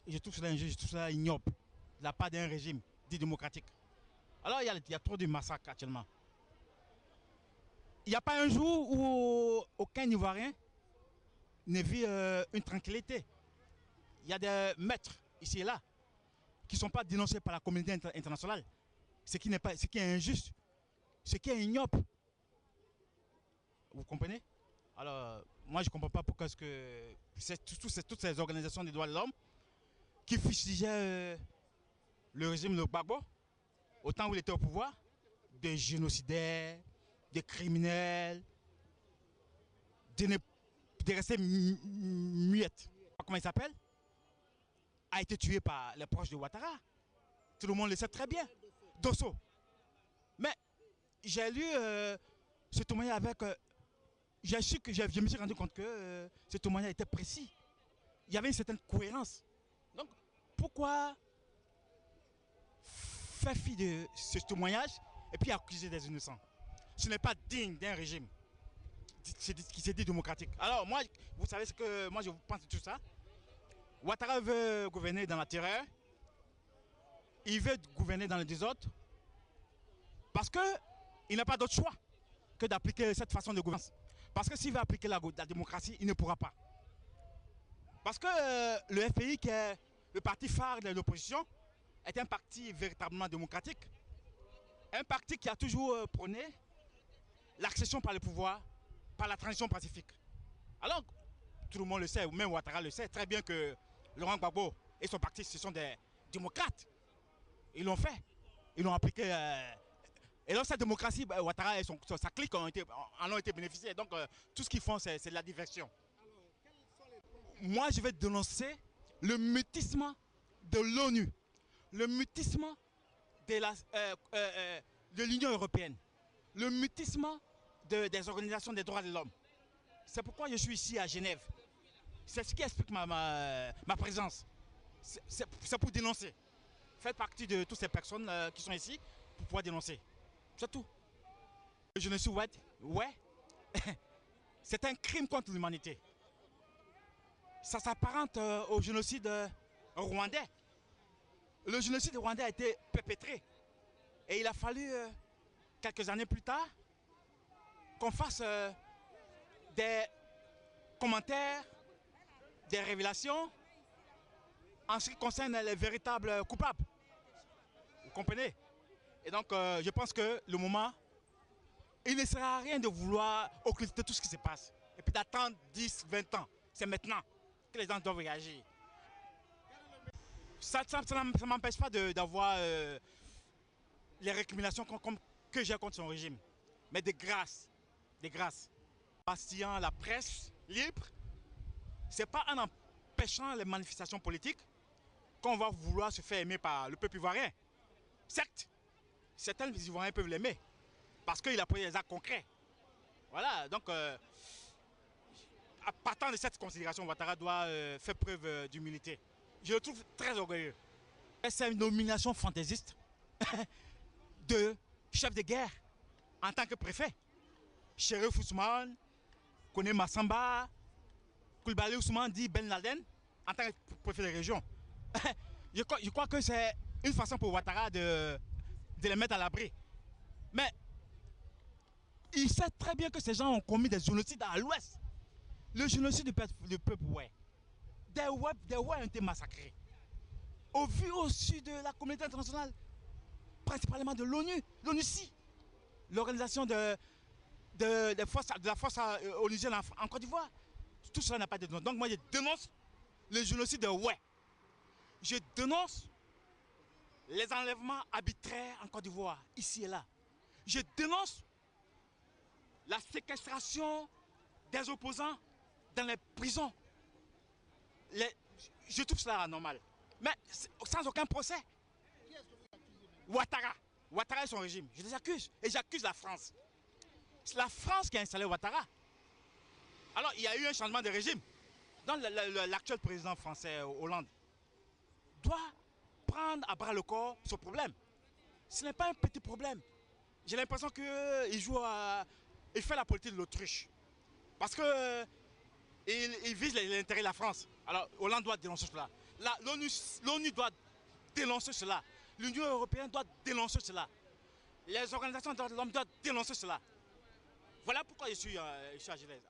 je trouve cela injuste, je trouve cela ignoble de la part d'un régime dit démocratique. Alors il y a trop de massacres actuellement. Il n'y a pas un jour où aucun Ivoirien ne vit une tranquillité. Il y a des maîtres ici et là qui ne sont pas dénoncés par la communauté internationale. Ce qui est injuste, ce qui est ignoble. Vous comprenez? Alors, moi je ne comprends pas pourquoi est-ce que toutes ces organisations des droits de l'homme qui fustigeaient le régime de Gbagbo, au temps où il était au pouvoir, des génocidaires, des criminels, de rester muettes. Comment il s'appelle? A été tué par les proches de Ouattara. Tout le monde le sait très bien. Dosso. Mais j'ai lu ce témoignage avec... je me suis rendu compte que ce témoignage était précis. Il y avait une certaine cohérence. Donc, pourquoi faire fi de ce témoignage et puis accuser des innocents? Ce n'est pas digne d'un régime qui s'est dit démocratique. Alors, moi, vous savez ce que moi je pense de tout ça. Ouattara veut gouverner dans la terreur. Il veut gouverner dans le désordre. Parce qu'il n'a pas d'autre choix que d'appliquer cette façon de gouvernance. Parce que s'il veut appliquer la démocratie, il ne pourra pas. Parce que le FPI, qui est le parti phare de l'opposition, est un parti véritablement démocratique. Un parti qui a toujours prôné l'accession par le pouvoir, par la transition pacifique. Alors, tout le monde le sait, même Ouattara le sait très bien que Laurent Gbagbo et son parti, ce sont des démocrates. Ils l'ont fait. Ils l'ont appliqué. Et dans cette démocratie, Ouattara et sa clique en ont été bénéficiés. Donc, tout ce qu'ils font, c'est de la diversion. Moi, je vais dénoncer le mutisme de l'ONU, le mutisme de l'Union européenne, le mutisme des organisations des droits de l'homme. C'est pourquoi je suis ici à Genève. C'est ce qui explique ma présence. C'est pour dénoncer. Faites partie de toutes ces personnes qui sont ici pour pouvoir dénoncer. C'est tout. Le génocide, ouais, c'est un crime contre l'humanité. Ça s'apparente au génocide rwandais. Le génocide rwandais a été perpétré. Et il a fallu, quelques années plus tard, qu'on fasse des commentaires, des révélations en ce qui concerne les véritables coupables. Vous comprenez? Et donc, je pense que le moment, il ne sert à rien de vouloir occulter tout ce qui se passe. Et puis d'attendre 10, 20 ans. C'est maintenant que les gens doivent réagir. Ça ne m'empêche pas d'avoir les récriminations que j'ai contre son régime. Mais de grâce, bastillant la presse libre, ce n'est pas en empêchant les manifestations politiques qu'on va vouloir se faire aimer par le peuple ivoirien. Certes, certains Ivoiriens peuvent l'aimer parce qu'il a pris des actes concrets. Voilà, donc partant de cette considération, Ouattara doit faire preuve d'humilité. Je le trouve très orgueilleux. C'est une nomination fantaisiste de chef de guerre en tant que préfet. Chérif Ousmane, Kone Massamba, Koulibaly Ousmane dit Ben Laden en tant que préfet de région. Je crois que c'est une façon pour Ouattara de les mettre à l'abri. Mais il sait très bien que ces gens ont commis des génocides à l'ouest. Le génocide du peuple ouais. Des ouais ont été massacrés. Au vu au-dessus de la communauté internationale, principalement de l'ONU, l'ONUCI, l'organisation de la force onusienne en Côte d'Ivoire. Tout cela n'a pas de nom. Donc moi je dénonce le génocide de ouais. Je dénonce les enlèvements arbitraires en Côte d'Ivoire, ici et là. Je dénonce la séquestration des opposants dans les prisons. Je trouve cela anormal. Mais sans aucun procès. Ouattara. Ouattara et son régime. Je les accuse. Et j'accuse la France. C'est la France qui a installé Ouattara. Alors, il y a eu un changement de régime. Donc, l'actuel président français, Hollande, doit prendre à bras le corps ce problème. Ce n'est pas un petit problème. J'ai l'impression qu'il il fait la politique de l'autruche. Parce que il vise l'intérêt de la France. Alors, Hollande doit dénoncer cela. L'ONU doit dénoncer cela. L'Union européenne doit dénoncer cela. Les organisations de l'homme doivent dénoncer cela. Voilà pourquoi je suis à Genève.